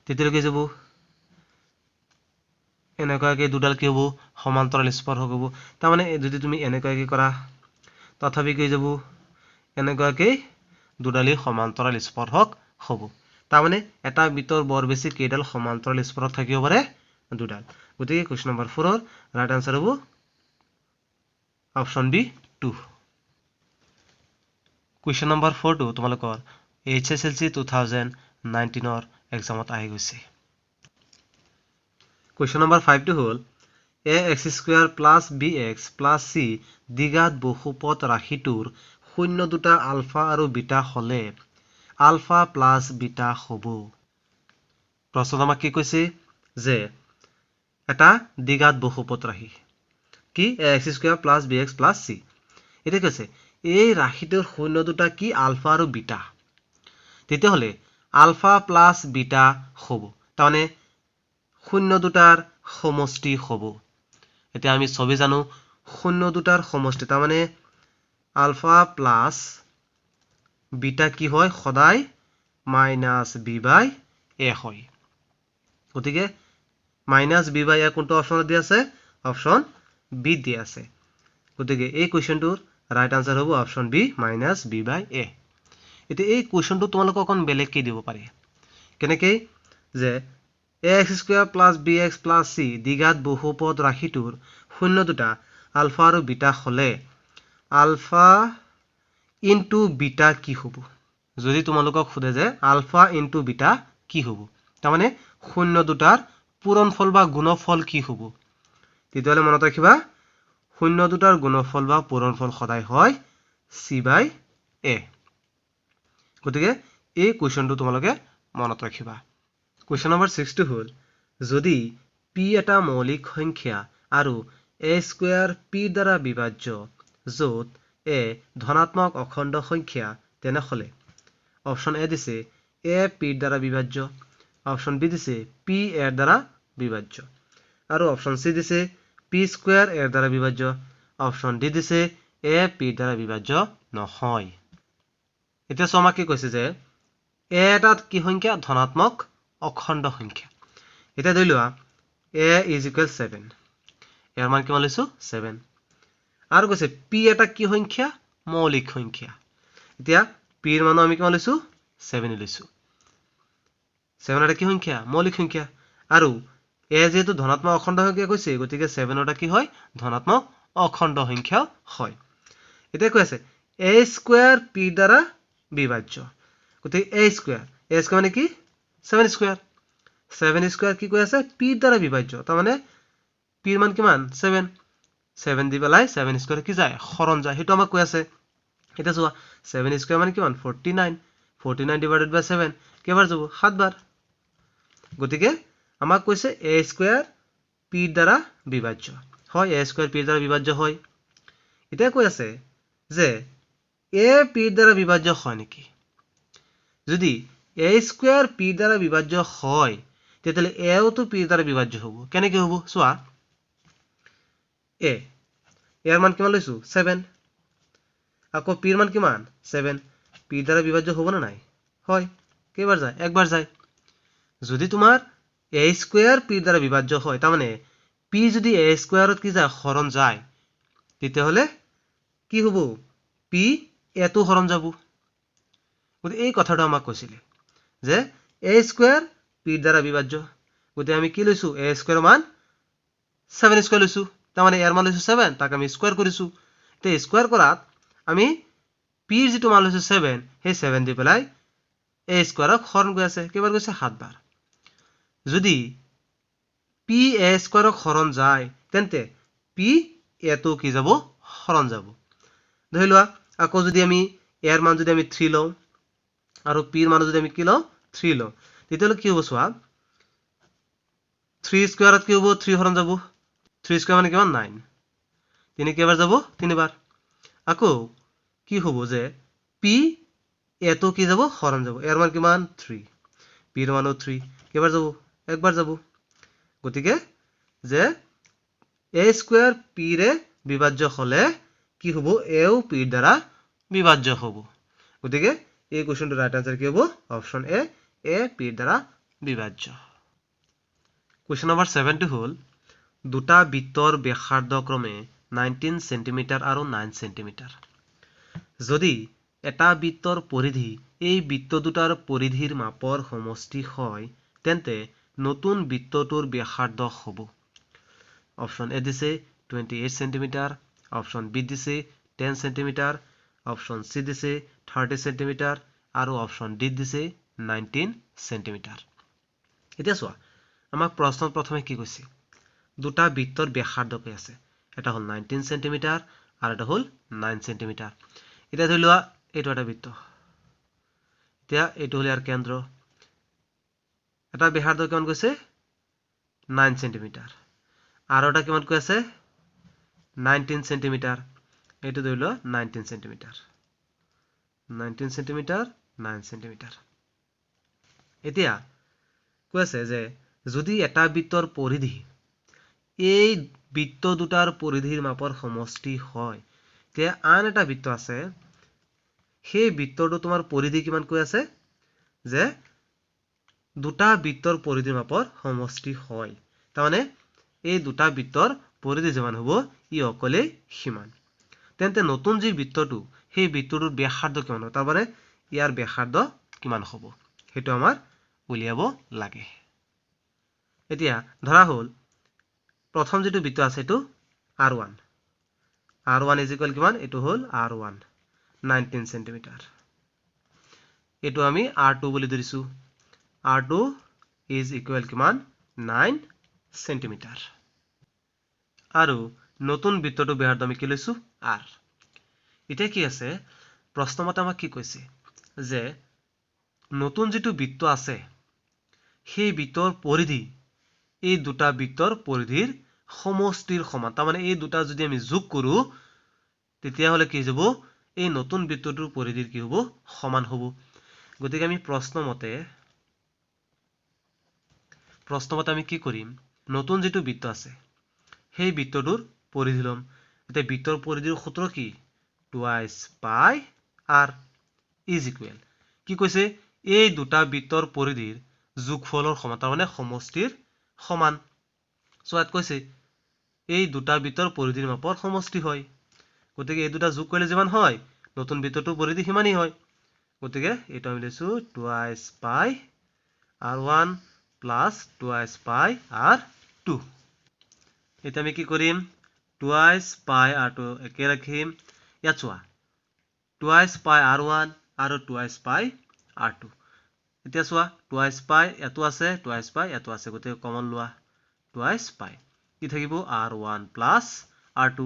তেতিয়ালে কি যাব এনেকুৱাকে দুডাল কি হ'ব সমান্তৰাল স্পৰ্শক হ'ব তাৰ মানে যদি তুমি এনেকুৱাকে কৰা তথাপি কি যাব এনেকুৱাকে দুডালি সমান্তৰাল স্পৰ্শক হ'ব তাৰ মানে এটা বৃত্তৰ বৰ বেছি কেইডাল সমান্তৰাল স্পৰ্শক থাকিব পাৰে দুডাল গতিকে কোৱেশ্চন নম্বৰ 4 ৰ ৰাইট আনসাৰ হ'ব অপচন বি 2 কোৱেশ্চন নম্বৰ 4 টো তোমালোকৰ HSLC 2019 ৰ এক্সামত আহি গৈছে কোৱেশ্চন নম্বৰ 5 টো হ'ল ax² + bx + c দ্বিঘাত বহুপদ ৰাশিটোৰ শূন্য দুটা আলফা আৰু বিটা হলে আলফা প্লাস বিটা হ'ব প্ৰশ্নত আমাক কি কৈছে যে এটা দ্বিঘাত বহুপদ ৰাশি কি ax² + bx + c এটা কৈছে এই ৰাশিটোৰ শূন্য দুটা কি আলফা আৰু বিটা তেতিয়া হলে আলফা প্লাস বিটা হ'ব তাৰমানে শূন্য দুটাৰ সমষ্টি হ'ব এতিয়া আমি সবে জানো শূন্য দুটাৰ সমষ্টি তাৰমানে আলফা প্লাস বিটা কি হয় সদায় -b/a হয় গতিকে -b/a কোনটো অপচনত দিয়া আছে অপচন বি দিয়া আছে গতিকে এই কোৱেশ্চনটোৰ ৰাইট আনসাৰ হ'ব অপচন বি -b/a এতিয়া এই কোৱেশ্চনটো তোমালোকক অকন বেলেগকৈ দিব পাৰে কেনেকৈ যে ax² + bx + c দ্বিঘাত বহুপদ ৰাশিটোৰ শূন্য দুটা আলফা আৰু বিটা হলে আলফা ইনটু বিটা কি হ'ব যদি তোমালোকক খুদে যে আলফা ইনটু বিটা কি হ'ব তাৰমানে শূন্য দুটাৰ পূৰণফল বা গুণফল কি হ'ব তেতিয়ালে মনত ৰাখিবা শূন্য দুটাৰ গুণফল বা পূৰণফল সদায় হয় c/a গতিকে এই কোৱেশ্চনটো তোমালোকে মনত ৰাখিবা কোৱেশ্চন নম্বৰ 6 টো হ'ল যদি p এটা মৌলিক সংখ্যা আৰু a² p দ্বাৰা বিভাজ্য য'ত a ধনাত্মক অখণ্ড সংখ্যা তেনেহলে অপচন এ দিছে a p দ্বাৰা বিভাজ্য অপচন বি দিছে p a দ্বাৰা বিভাজ্য আৰু অপচন সি দিছে p² a দ্বাৰা বিভাজ্য অপচন ডি দিছে a p দ্বাৰা বিভাজ্য নহয় এতিয়া আমাক কি কৈছে যে a এটাত কি সংখ্যা ধনাত্মক অখণ্ড সংখ্যা এতিয়া ধৰি লোৱা a = 7 ইয়াৰ মান কিমান লৈছো 7 আৰু কৈছে p এটা কি সংখ্যা মৌলিক সংখ্যা এতিয়া p এর মান আমি কিমান লৈছো 7 লৈছো 7 এটা কি সংখ্যা মৌলিক সংখ্যা আৰু a যেহেতু ধনাত্মক অখণ্ড সংখ্যা কৈছে গতিকে 7 এটা কি হয় ধনাত্মক অখণ্ড সংখ্যা হয় এতিয়া কৈ আছে a² p দ্বাৰা বিভাজ্য গতিকে a² মানে কি 7² 7² কি কৈ আছে p দ্বাৰা বিভাজ্য তাৰ মানে p এৰ মান কিমান 7 দি পেলাই 7² কি যায় হৰণ যায় হেতু আমাক কৈ আছে এটা চোৱা 7² মানে কিমান 49 ডিভাইডেড বাই 7 কেইবাৰ যাব 7 বাৰ গতিকে আমাক কৈছে a² p দ্বাৰা বিভাজ্য হয় a² p দ্বাৰা বিভাজ্য হয় এটা কৈ আছে যে a p দ্বাৰা বিভাজ্য হয় নেকি যদি a² p দ্বাৰা বিভাজ্য হয় তেতিয়ালে a ও তো p দ্বাৰা বিভাজ্য হ'ব কেনেকৈ হ'ব চোৱা a ইয়াৰ মান কিমান লৈছো 7 আকৌ p ৰ মান কিমান 7 p দ্বাৰা বিভাজ্য হ'ব না নাই হয় কেইবাৰ যায় একবাৰ যায় যদি তোমাৰ a স্কয়াৰ p দ্বাৰা বিভাজ্য হয় তাৰ মানে p যদি a স্কয়াৰত কি যায় হৰণ যায় তেতিয়াহলে কি হ'ব p এটো হৰণ যাব গতি এই কথাটো আমাক কৈছিলে যে a স্কয়াৰ p দ্বাৰা বিভাজ্য গতি আমি কি লৈছো a স্কয়াৰ মান 7 স্কয়াৰ লৈছো তাৰ মানে ইয়াৰ মান লৈছো 7 তাক আমি স্কয়াৰ কৰিছো তে স্কয়াৰ কৰাত আমি p ৰ যেটো মান লৈছো 7 সেই 7 দি পেলাই a স্কয়াৰক হৰণ গৈ আছে কেইবাৰ গৈছে 7 বাৰ যদি p a স্কয়াৰক হৰণ যায় তেন্তে p এটো কি যাব হৰণ যাব ধৰি লোৱা আকৌ যদি আমি ইয়াৰ মান যদি আমি 3 লওঁ আৰু p ৰ মান যদি আমি কি লওঁ 3 লওঁ তেতিয়াহলে কি হ'ব চোৱা 3 স্কয়াৰত কি হ'ব 3 হৰণ যাব 3 স্কয়াৰ মানে কিমান 9 তিনি কেইবাৰ যাব তিনিবাৰ আকৌ কি হ'ব যে p এটো কি যাব হৰণ যাব ইয়াৰ মান কিমান 3 p ৰ মানো 3 কেইবাৰ যাব একবাৰ যাব গতিকে যে a স্কয়াৰ p ৰে বিভাজ্য হলে কি হ'ব a ও p দ্বাৰা বিভাজ্য হ'ব গতিকে এই কোৱেশ্চনটোৰ ৰাইট আনসাৰ কি হ'ব অপচন a p দ্বাৰা বিভাজ্য Question number 7 টো হল দুটা বৃত্তৰ ব্যাসাৰ্ধ ক্ৰমে 19 সেন্টিমিটাৰ আৰু 9 সেন্টিমিটাৰ যদি এটা বৃত্তৰ পৰিধি এই বৃত্ত দুটাৰ পৰিধিৰ মাপৰ সমষ্টি হয় তেন্তে নতুন বৃত্তটোৰ ব্যাসাৰ্ধ হ'ব অপচন এ দিছে 28 সেন্টিমিটাৰ অপচন বি দিছে 10 সেন্টিমিটাৰ অপচন সি দিছে 30 সেন্টিমিটাৰ আৰু অপচন ডি দিছে 19 সেন্টিমিটাৰ এতিয়া চোৱা আমাক প্ৰশ্ন প্ৰথমে কি কৈছে দুটা বৃত্তৰ ব্যাসাৰ্ধ কৈ আছে এটা হল 19 সেন্টিমিটাৰ আৰু এটা হল 9 সেন্টিমিটাৰ এতিয়া ধৰি লোৱা এইটো এটা বৃত্ত এতিয়া এইটো হল ইয়াৰ কেন্দ্ৰ এটা ব্যাসাৰ্ধ কিমান কৈছে 9 সেন্টিমিটাৰ আৰু এটা কিমান কৈ আছে 19 সেন্টিমিটাৰ এইটো ধৰি লোৱা 19 সেন্টিমিটাৰ 19 সেন্টিমিটাৰ 9 সেন্টিমিটাৰ এতিয়া কৈ আছে যে যদি এটা বৃত্তৰ পৰিধি এই বৃত্ত দুটাৰ পৰিধিৰ মাপৰ সমষ্টি হয় তে আন এটা বৃত্ত আছে সেই বৃত্তটো তোমাৰ পৰিধি কিমান কৈ আছে যে দুটা বৃত্তৰ পৰিধিৰ মাপৰ সমষ্টি হয় তাৰ মানে এই দুটা বৃত্তৰ পৰিধি যিমান হ'ব ই অকলে সমান তেন্তে নতুন যি বৃত্তটো সেই বৃত্তটোৰ ব্যাসাৰ্ধ কিমান হ'ব তাৰ মানে ইয়াৰ ব্যাসাৰ্ধ কিমান হ'ব সেইটো আমাৰ উলিয়াব লাগে এতিয়া ধৰা হল প্ৰথম যেটো বৃত্ত আছে এটো r1 r1 is equal কিমান এটো হল r1 19 সেন্টিমিটাৰ এটো আমি r2 বুলি ধৰিছো r2 is equal কিমান 9 সেন্টিমিটাৰ আৰু নতুন বৃত্তটো ব্যাসাৰ্ধ আমি কি লৈছো r এতিয়া কি আছে প্ৰশ্নমতে আমাক কি কৈছে যে নতুন যেটো বৃত্ত আছে সেই বৃত্তৰ পৰিধি এই দুটা বৃত্তৰ পৰিধিৰ সমষ্টিৰ সমান তাৰ মানে এই দুটা যদি আমি যোগ কৰো তেতিয়া হলে কি যাব এই নতুন বৃত্তটোৰ পৰিধিৰ কি হ'ব সমান হ'ব গতিকে আমি প্ৰশ্নমতে আমি কি কৰিম নতুন যেটো বৃত্ত আছে সেই বৃত্তটোৰ পৰিধি লম এতিয়া বৃত্তৰ পৰিধিৰ সূত্ৰ কি twice pi r is equal কি কৈছে এই দুটা বৃত্তৰ পৰিধিৰ যোগফলৰ সমান তাৰ মানে সমষ্টিৰ সমান সো ইয়াত কৈছে এই দুটা বৃত্তৰ পৰিধিৰ মাপৰ সমষ্টি হয় গতিকে এই দুটা যোগ কৰিলে যিমান হয় নতুন বৃত্তটোৰ পৰিধি সিমানেই হয় গতিকে এটা আমি লৈছো twice pi r1 plus twice pi r2 এটা আমি কি কৰিম twice pi r2 একে ৰাখিম ইয়াত চোৱা twice pi r1 আৰু twice pi r2 এতিয়া চোৱা twice pi এটো আছে twice pi এটো আছে গতে কমন লোৱা twice pi কি থাকিব r1 plus r2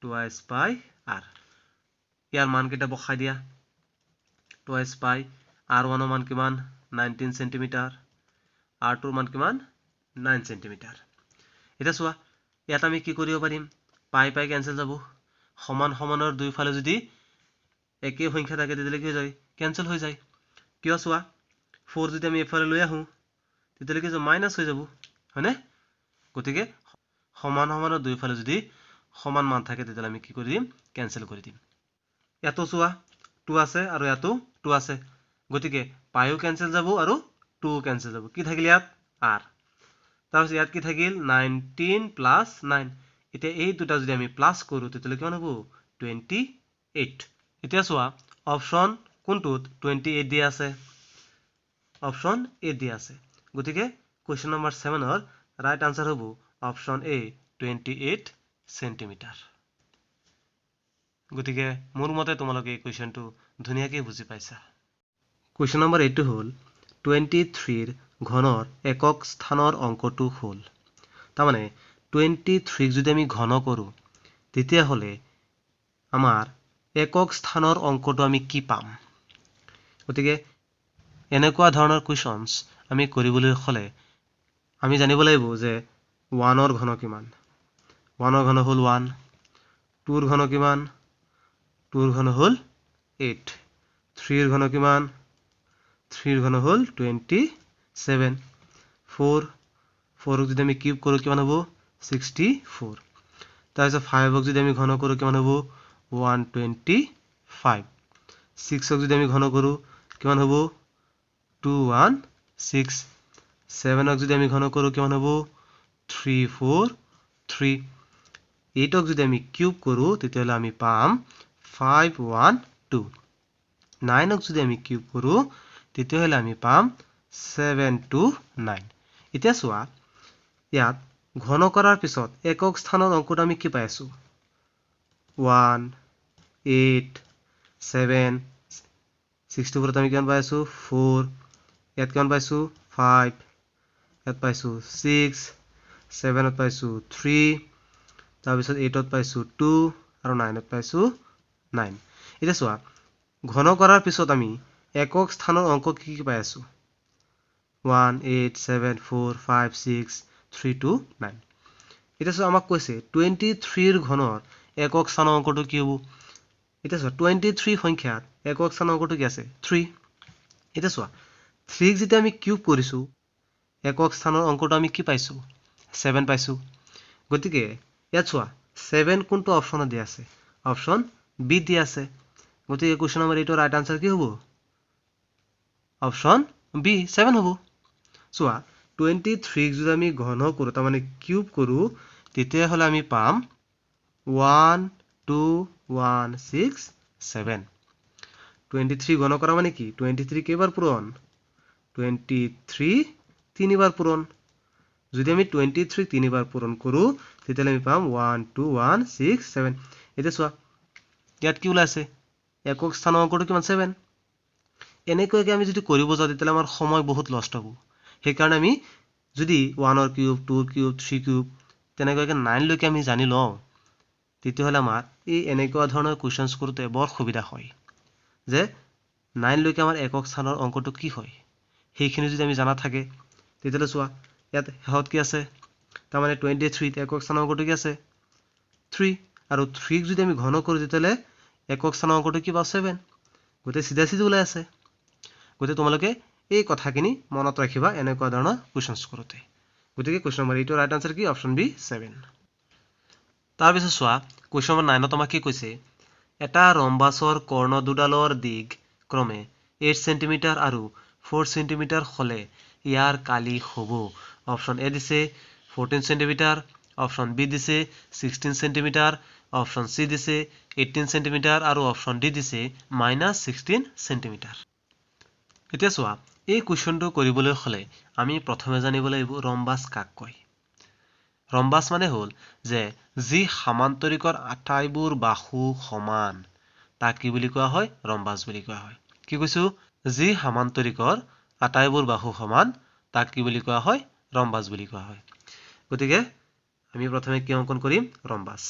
twice pi r ইয়াৰ মান কেটা বহাই দিয়া twice pi r1 ৰ মান কিমান 19 সেন্টিমিটাৰ r2 ৰ মান কিমান 9 সেন্টিমিটাৰ এটা চোৱা ইয়াত আমি কি কৰিব পাৰিম pi pi কেনসেল যাব সমান সমানৰ দুই ফালে যদি একে সংখ্যা থাকে তেতিয়ালে কি হৈ যায় কেনসেল হৈ যায় কিয় চোৱা 4 যদি আমি এফালে লৈ আহো তেতিয়ালে কি মাইনাস হৈ যাব হয়নে গতিকে সমান সমানৰ দুই ফালে যদি সমান মান থাকে তেতিয়ালে আমি কি কৰিম কেনসেল কৰি দিম ইয়াতো চোৱা 2 আছে আৰু ইয়াতো 2 আছে গতিকে পাইও কেনসেল যাব আৰু 2 কেনসেল যাব কি থাকিল ইয়াত r তাৰপিছত ইয়াত কি থাকিল 19 প্লাস 9 এতিয়া এই দুটা যদি আমি প্লাস কৰো তেতিয়ালে কিমান হ'ব 28 এতিয়া চোৱা অপচন কোনটোত 28 দিয়া আছে অপচন এ দিয়া আছে গতিকে কোৱেশ্চন নম্বৰ 7 ৰ ৰাইট আনসাৰ হ'ব অপচন এ 28 সেন্টিমিটাৰ গতিকে মোৰ মতে তোমালোকে এই কোৱেশ্চনটো ধুনিয়াকৈ বুজি পাইছা কোৱেশ্চন নম্বৰ 8 হ'ল 23 ৰ ঘনৰ একক স্থানৰ অংকটো হ'ল তাৰমানে 23 যদি আমি ঘন কৰো তেতিয়া হলে আমাৰ একক স্থানৰ অংকটো আমি কি পাম গতিকে এনেকুৱা ধৰণৰ কোৱেশ্চনছ আমি কৰিবলৈ হলে আমি জানিব লাগিব যে 1 ৰ ঘন কিমান 1 ৰ ঘন হ'ল 1 2 ৰ ঘন কিমান 2 ৰ ঘন হ'ল 8 3 ৰ ঘন কিমান 3 ৰ ঘন হ'ল 27 4 4 যদি আমি কিউব কৰো কিমান হ'ব 64 তাৰপিছত 5 যদি আমি ঘন কৰো কিমান হ'ব 125 6 যদি আমি ঘন কৰো কিমান হ'ব 216 7 যদি আমি ঘন কৰো কিমান হ'ব 343 8 যদি আমি কিউব কৰো তেতিয়ালে আমি পাম 512 9 যদি আমি কিউব কৰো তেতিয়ালে আমি পাম 729 এতিয়া চোৱা ইয়াত ঘন কৰাৰ পিছত একক স্থানৰ অংকটো আমি কি পাই আছো 1 8 7 64 ত আমি কিমান পাই আছো 4 ইয়াত কিমান পাইছো 5 ইয়াত পাইছো 6 7 ত পাইছো 3 তাৰপিছত 8 ত পাইছো 2 আৰু 9 ত পাইছো 9 এতিয়া চোৱা ঘন কৰাৰ পিছত আমি একক স্থানৰ অংক কি কি পাই আছো 1 8 7 4 5 6 3 2 9 এতিয়া চোৱা আমাক কৈছে 23 ৰ ঘনৰ একক স্থানৰ অংকটো কি হ'ব এতিয়া চোৱা 23 সংখ্যাত একক স্থানৰ অংকটো কি আছে 3 এতিয়া চোৱা 3 যেতিয়া আমি কিউব কৰিছো একক স্থানৰ অংকটো আমি কি পাইছো 7 পাইছো গতিকে ইয়াত চোৱা 7 কোনটো অপচনত দিয়া আছে অপচন বি দিয়া আছে গতিকে কোৱেশ্চন নম্বৰ 8 ৰ ৰাইট আনসাৰ কি হ'ব অপচন বি 7 হ'ব চোৱা 23 যদি আমি ঘন কৰো তাৰ মানে কিউব কৰো তেতিয়া হলে আমি পাম 12167 23 ঘন কৰা মানে কি 23 কেইবাৰ পূৰণ 23 তিনিবাৰ পূৰণ যদি আমি 23 তিনিবাৰ পূৰণ কৰো তেতিয়ালে আমি পাম 12167 এতিয়া চোৱা ইয়াত কি ওলাইছে একক স্থানৰ অংকটো কিমান 7 এনেকৈকে আমি যদি কৰিব যাও তেতিয়ালে আমাৰ সময় বহুত লষ্ট হ'ব সেইকাৰণে আমি যদি 1 ৰ কিউব 2 ৰ কিউব 3 কিউব তেনেকৈকে 9 লৈকে আমি জানি লওঁ তেতিয়াহলে আমাৰ এই এনেকুৱা ধৰণৰ কোৱেশ্চনছ কৰোতে বৰ সুবিধা হয় যে 9 লৈকে আমাৰ একক স্থানৰ অংকটো কি হয় সেইখিনি যদি আমি জানা থাকে তেতিয়ালে চোৱা ইয়াত হেহত কি আছে তাৰ মানে 23 তে একক স্থানৰ অংকটো কি আছে 3 আৰু 3 যদি আমি ঘন কৰো তেতিয়ালে একক স্থানৰ অংকটো কি পাও 7 গতে সিধা সিধি ওলাই আছে গতে তোমালোকে এই কথাখিনি মনত ৰাখিবা এনেকুৱা ধৰণৰ কোৱেশ্চনছ কৰোতে গতিকে কোৱেশ্চন নম্বৰ 8 ৰ ৰাইট আনসাৰ কি অপচন বি 7 তাৰ পিছত চোৱা কোৱেশ্চন নম্বৰ 9 ত আমাক কি কৈছে এটা ৰম্বাসৰ কৰ্ণ দুডালৰ দিগ ক্ৰমে 8 সেন্টিমিটাৰ আৰু 4 সেন্টিমিটাৰ হলে ইয়াৰ কালি হ'ব অপচন এ দিছে 14 সেন্টিমিটাৰ অপচন বি দিছে 16 সেন্টিমিটাৰ অপচন সি দিছে 18 সেন্টিমিটাৰ আৰু অপচন ডি দিছে -16 সেন্টিমিটাৰ এতিয়া চোৱা এই কোৱেশ্চনটো কৰিবলৈ হলে আমি প্ৰথমে জানিব লাগিব ৰম্বাস কাক কয় ৰম্বাস মানে হ'ল যে যি সমান্তৰিকৰ আটাইবোৰ বাহু সমান তাক কি বুলি কোৱা হয় ৰম্বাস বুলি কোৱা হয় কি কৈছো যি সমান্তৰিকৰ আটাইবোৰ বাহু সমান তাক কি বুলি কোৱা হয় ৰম্বাস বুলি কোৱা হয় গতিকে আমি প্ৰথমে কি অংকন কৰিম ৰম্বাস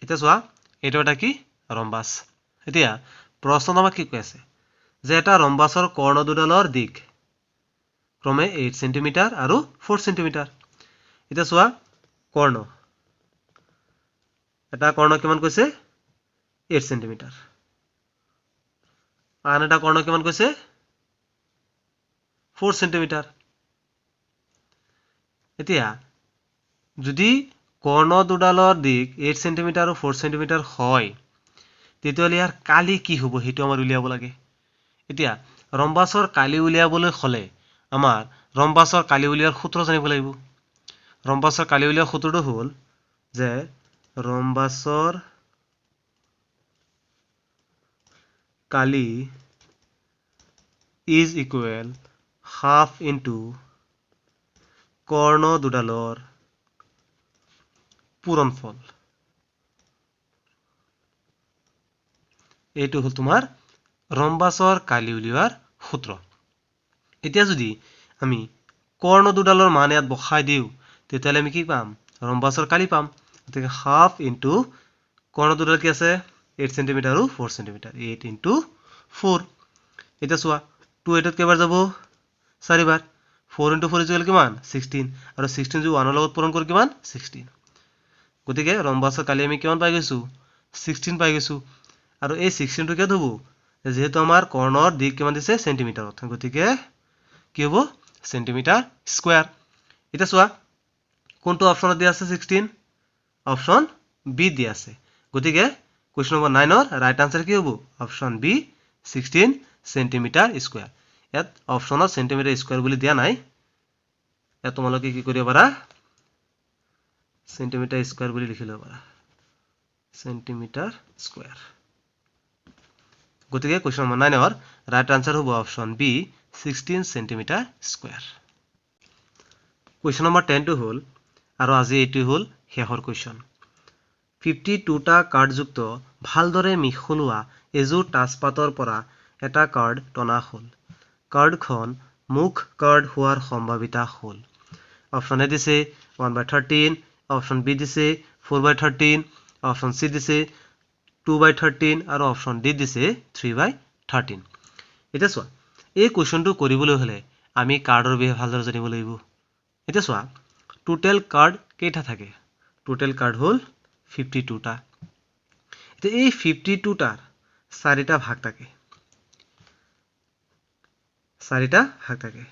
এতিয়া চোৱা এইটো এটা কি ৰম্বাস এতিয়া প্ৰশ্নত আমাক কি কৈ আছে যে এটা ৰম্বাসৰ কৰ্ণ দুডালৰ দিগ ক্ৰমে 8 সেন্টিমিটাৰ আৰু 4 সেন্টিমিটাৰ এতিয়া চোৱা কৰ্ণ এটা কৰ্ণ কিমান কৈছে 8 সেন্টিমিটাৰ আন এটা কৰ্ণ কিমান কৈছে 4 সেন্টিমিটাৰ এতিয়া যদি কৰ্ণ দুডালৰ দিক 8 সেন্টিমিটাৰ আৰু 4 সেন্টিমিটাৰ হয় তেতিয়াহ'লে ইয়াৰ কালি কি হ'ব সেইটো আমাৰ উলিয়াব লাগে এতিয়া ৰম্বাসৰ কালি উলিয়াবলৈ হলে আমাৰ ৰম্বাসৰ কালি উলিয়াৰ সূত্ৰ জানিব লাগিব ৰম্বাসৰ কালি উলিয়াৰ সূত্ৰটো হ'ল যে ৰম্বাসৰ কালি is equal half into কৰ্ণ দুডালৰ পূৰণফল এইটো হ'ল তোমাৰ ৰম্বাসৰ কালি উলিওৱাৰ সূত্ৰ এতিয়া যদি আমি কৰ্ণ দুডালৰ মান ইয়াত বহাই দিও তেতিয়াহ'লে আমি কি পাম ৰম্বাসৰ কালি পাম গতিকে হাফ ইনটু কৰ্ণ দুডাল কি আছে 8 সেন্টিমিটাৰ আৰু 4 সেন্টিমিটাৰ 8 ইনটু 4 এতিয়া চোৱা 2 8ত কেইবাৰ যাব 4 বাৰ 4 into 4 is equal কিমান 16 আৰু 16 যদি 1 ৰ লগত পূৰণ কৰো কিমান 16 গতিকে ৰম্বাসৰ কালি আমি কিমান পাই গৈছো 16 পাই গৈছো আৰু এই 16 টো কিয় হ'ব যেহেতু আমাৰ কৰ্ণৰ দিক কিমান দিছে সেন্টিমিটাৰত গতিকে কি হ'ব সেন্টিমিটাৰ স্কয়াৰ এটা চোৱা কোনটো অপচনত দিয়া আছে 16 অপচন বি দিয়া আছে গতিকে কোৱেশ্চন নম্বৰ 9 ৰ ৰাইট আনসাৰ কি হ'ব অপচন বি 16 সেন্টিমিটাৰ স্কয়াৰ ইয়াত অপচনত সেন্টিমিটাৰ স্কয়াৰ বুলি দিয়া নাই ইয়াত তোমালোকে কি কৰিব পাৰা সেন্টিমিটাৰ স্কয়াৰ বুলি লিখি লব পাৰা সেন্টিমিটাৰ স্কয়াৰ গতিকে কোৱেশ্চন নম্বৰ 9 ৰ ৰাইট আনসাৰ হ'ব option B 16 centimetre square question number 10 টো হ'ল আৰু আজি এইটো হ'ল শেষৰ কোৱেশ্চন 52 টা কাৰ্ডযুক্ত ভালদৰে মিহলোৱা এযোৰ তাজপাতৰ পৰা এটা কাৰ্ড টনা হ'ল কাৰ্ডখন মুখ কাৰ্ড হোৱাৰ সম্ভাৱিতা হ'ল অপচন এ দিছে 1/13 অপচন বি দিছে 4/13 অপচন সি দিছে 2/13 আৰু অপচন ডি দিছে 3/13 এটা চোৱা এই কোৱেশ্চনটো কৰিবলৈ হলে আমি কাৰ্ডৰ বিষয়ে ভালদৰে জানিব লাগিব এটা চোৱা টোটাল কাৰ্ড কেইটা থাকে টোটাল কাৰ্ড হ'ল 52 টা এতিয়া এই 52 টাৰ 4টা ভাগ থাকে 4টা ভাগ থাকে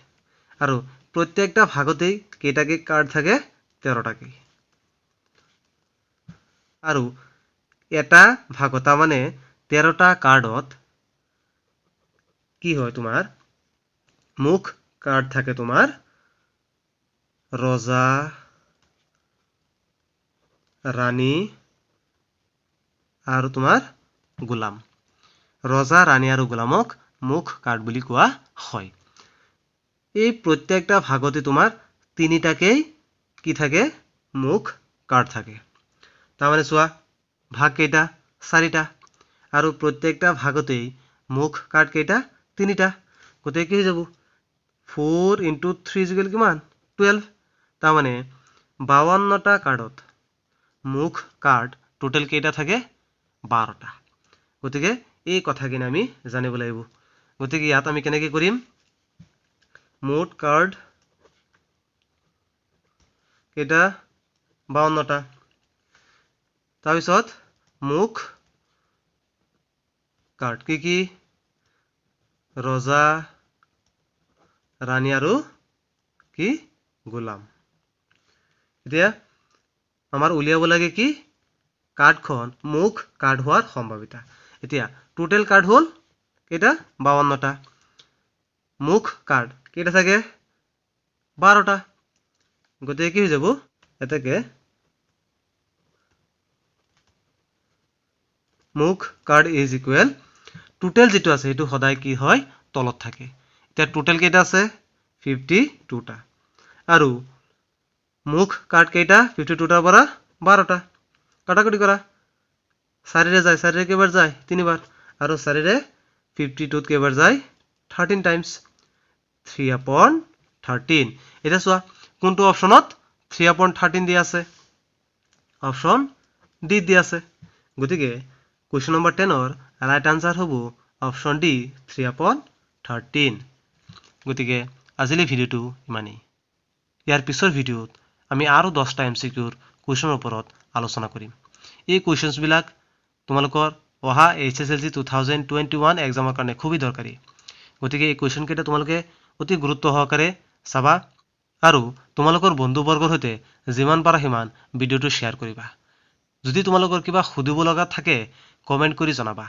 আৰু প্ৰত্যেকটা ভাগতেই কেইটাকে কাৰ্ড থাকে 13টাকে আৰু এটা ভাগতা মানে 13টা কাৰ্ডত কি হয় তোমাৰ মুখ কাৰ্ড থাকে তোমাৰ ৰজা ৰাণী আৰু তোমাৰ গোলাম ৰজা ৰাণী আৰু গোলামক মুখ কাৰ্ড বুলি কোৱা হয় এই প্ৰত্যেকটা ভাগতে তোমাৰ তিনিটাকেই কি থাকে মুখ কাৰ্ড থাকে তাৰমানে চোৱা ভাগ কেইটা 4টা আৰু প্ৰত্যেকটা ভাগতেই মুখ কাৰ্ড কেইটা 3টা গতে কি হৈ যাব 4 into 3 is equal কিমান 12 তাৰমানে 52টা কাৰ্ডত মুখ কাৰ্ড টোটাল কেইটা থাকে 12টা গতিকে এই কথাখিনি আমি জানিব লাগিব গতিকে ইয়াত আমি কেনেকৈ কৰিম মুঠ কাৰ্ড কেইটা 52টা তাৰ পিছত মুখ কাৰ্ড কি ৰজা ৰাণী আৰু কি গোলাম এতিয়া আমাৰ উলিয়াব লাগে কি কাৰ্ডখন মুখ কাৰ্ড হোৱাৰ সম্ভাৱিতা এতিয়া টোটাল কাৰ্ড হ'ল কেইটা 52টা মুখ কাৰ্ড কেইটা থাকে 12টা গতিকে কি হৈ যাব এটাকে মুখ কাৰ্ড ইজ ইকুৱেল টোটাল যেটো আছে হেতু সদায় কি হয় তলত থাকে এতিয়া টোটাল কেইটা আছে 52টা আৰু মুখ কাৰ্ড কেইটা 52টাৰ পৰা 12টা কাটাকুটি কৰা 4ৰে যায় 4ৰে কেইবাৰ যায় 3বাৰ আৰু 4ৰে 52ত কেইবাৰ যায় 13 টাইমছ 3/13 এটা চোৱা কোনটো অপচনত 3/13 দিয়া আছে অপচন ডি দিয়া আছে গতিকে কোৱেশ্চন নম্বৰ 10 ৰ ৰাইট আনসাৰ হ'ব অপচন ডি 3/13 গতিকে আজিলৈ ভিডিওটো ইমানেই ইয়াৰ পিছৰ ভিডিওত আমি আৰু 10টা এমসিকিউৰ কোৱেশ্চনৰ ওপৰত আলোচনা কৰিম এই কোৱেশ্চনছ বিলাক তোমালোকৰ অহা HSLC 2021 এক্সামৰ কাৰণে খুবই দৰকাৰী গতিকে এই কোৱেশ্চন কেইটা তোমালোকে অতি গুৰুত্ব সহকাৰে চাবা আৰু তোমালোকৰ বন্ধুবৰ্গৰ সৈতে যিমান পাৰা সিমান ভিডিঅ'টো শ্বেয়াৰ কৰিবা। যদি তোমালোকৰ কিবা সুধিব লগা থাকে কমেণ্ট কৰি জনাবা।